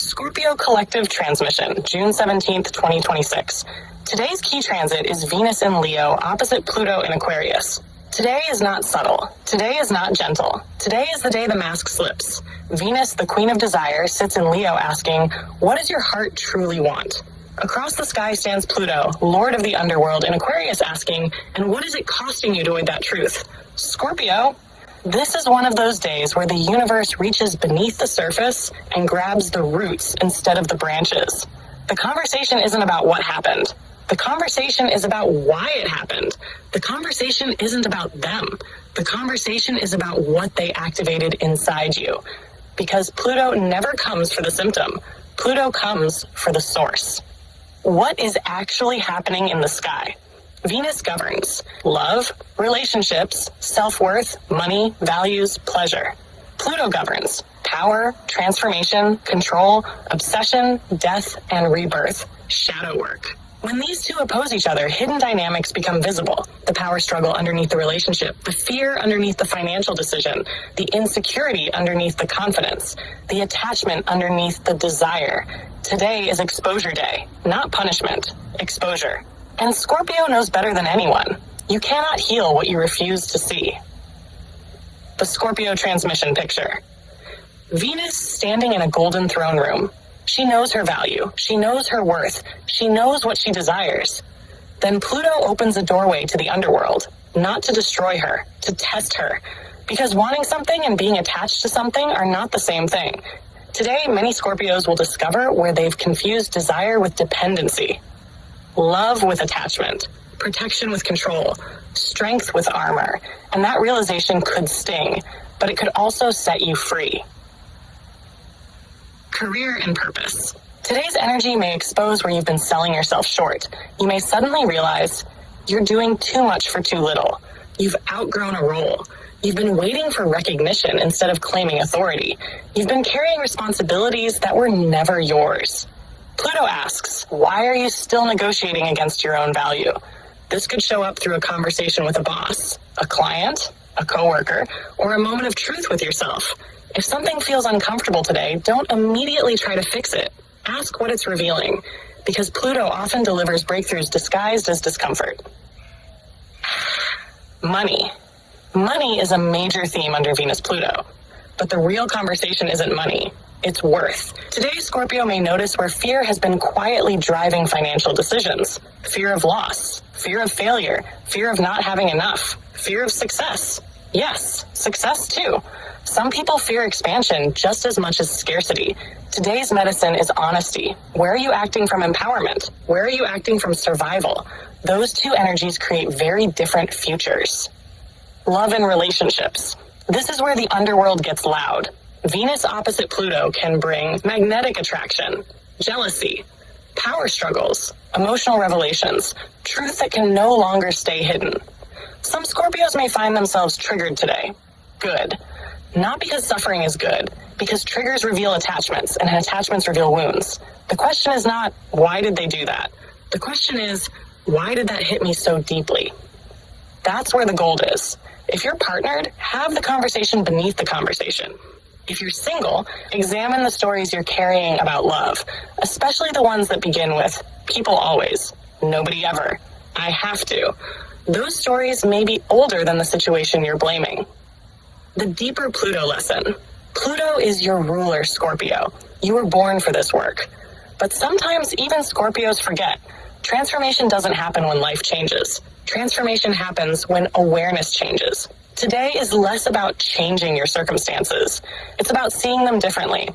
Scorpio Collective Transmission, June 17th, 2026. Today's key transit is Venus in Leo, opposite Pluto in Aquarius. Today is not subtle. Today is not gentle. Today is the day the mask slips. Venus, the Queen of Desire, sits in Leo asking, what does your heart truly want? Across the sky stands Pluto, Lord of the Underworld, in Aquarius asking, and what is it costing you to avoid that truth? Scorpio, this is one of those days where the universe reaches beneath the surface and grabs the roots instead of the branches. The conversation isn't about what happened. The conversation is about why it happened. The conversation isn't about them. The conversation is about what they activated inside you. Because Pluto never comes for the symptom. Pluto comes for the source. What is actually happening in the sky? Venus governs love, relationships, self-worth, money, values, pleasure. Pluto governs power, transformation, control, obsession, death, and rebirth, shadow work. When these two oppose each other, hidden dynamics become visible. The power struggle underneath the relationship, the fear underneath the financial decision, the insecurity underneath the confidence, the attachment underneath the desire. Today is exposure day, not punishment, exposure. And Scorpio knows better than anyone. You cannot heal what you refuse to see. The Scorpio transmission picture. Venus standing in a golden throne room. She knows her value. She knows her worth. She knows what she desires. Then Pluto opens a doorway to the underworld, not to destroy her, to test her. Because wanting something and being attached to something are not the same thing. Today, many Scorpios will discover where they've confused desire with dependency. Love with attachment, protection with control, strength with armor, and that realization could sting, but it could also set you free. Career and purpose. Today's energy may expose where you've been selling yourself short. You may suddenly realize you're doing too much for too little. You've outgrown a role. You've been waiting for recognition instead of claiming authority. You've been carrying responsibilities that were never yours. Pluto asks, why are you still negotiating against your own value? This could show up through a conversation with a boss, a client, a coworker, or a moment of truth with yourself. If something feels uncomfortable today, don't immediately try to fix it. Ask what it's revealing, because Pluto often delivers breakthroughs disguised as discomfort. Money. Money is a major theme under Venus-Pluto, but the real conversation isn't money. It's worth. Today, Scorpio may notice where fear has been quietly driving financial decisions. Fear of loss, fear of failure, fear of not having enough, fear of success. Yes, success too. Some people fear expansion just as much as scarcity. Today's medicine is honesty. Where are you acting from empowerment? Where are you acting from survival? Those two energies create very different futures. Love and relationships. This is where the underworld gets loud. Venus opposite Pluto can bring magnetic attraction, jealousy, power struggles, emotional revelations, truth that can no longer stay hidden. Some Scorpios may find themselves triggered today. Good. Not because suffering is good, because triggers reveal attachments, and attachments reveal wounds. The question is not, why did they do that? The question is, why did that hit me so deeply? That's where the gold is. If you're partnered, have the conversation beneath the conversation. If you're single, examine the stories you're carrying about love, especially the ones that begin with, people always, nobody ever, I have to. Those stories may be older than the situation you're blaming. The deeper Pluto lesson. Pluto is your ruler, Scorpio. You were born for this work. But sometimes even Scorpios forget. Transformation doesn't happen when life changes. Transformation happens when awareness changes. Today is less about changing your circumstances. It's about seeing them differently.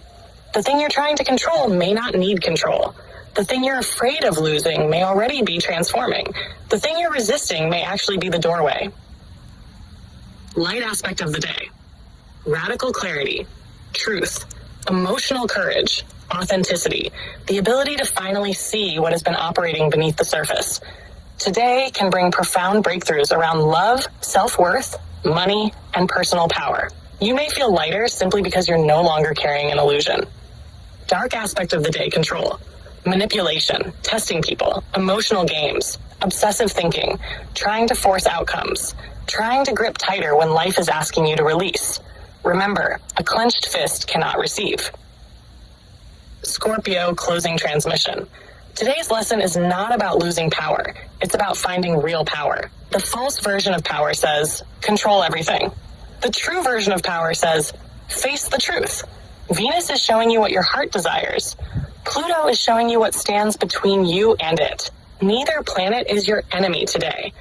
The thing you're trying to control may not need control. The thing you're afraid of losing may already be transforming. The thing you're resisting may actually be the doorway. Light aspect of the day. Radical clarity, truth, emotional courage, authenticity, the ability to finally see what has been operating beneath the surface. Today can bring profound breakthroughs around love, self-worth, money, and personal power. You may feel lighter simply because you're no longer carrying an illusion. Dark aspect of the day, control, manipulation, testing people, emotional games, obsessive thinking, trying to force outcomes, trying to grip tighter when life is asking you to release. Remember, a clenched fist cannot receive. Scorpio closing transmission. Today's lesson is not about losing power. It's about finding real power. The false version of power says, control everything. The true version of power says, face the truth. Venus is showing you what your heart desires. Pluto is showing you what stands between you and it. Neither planet is your enemy today.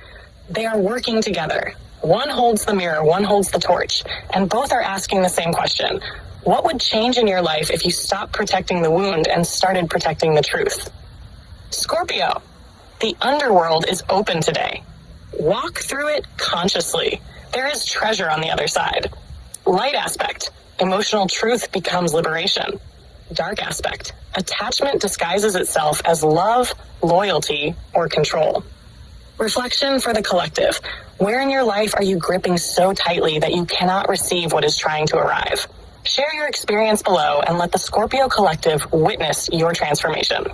They are working together. One holds the mirror, one holds the torch, and both are asking the same question. What would change in your life if you stopped protecting the wound and started protecting the truth? Scorpio, the underworld is open today. Walk through it consciously. There is treasure on the other side. Light aspect, emotional truth becomes liberation. Dark aspect, attachment disguises itself as love, loyalty, or control. Reflection for the collective. Where in your life are you gripping so tightly that you cannot receive what is trying to arrive? Share your experience below and let the Scorpio collective witness your transformation.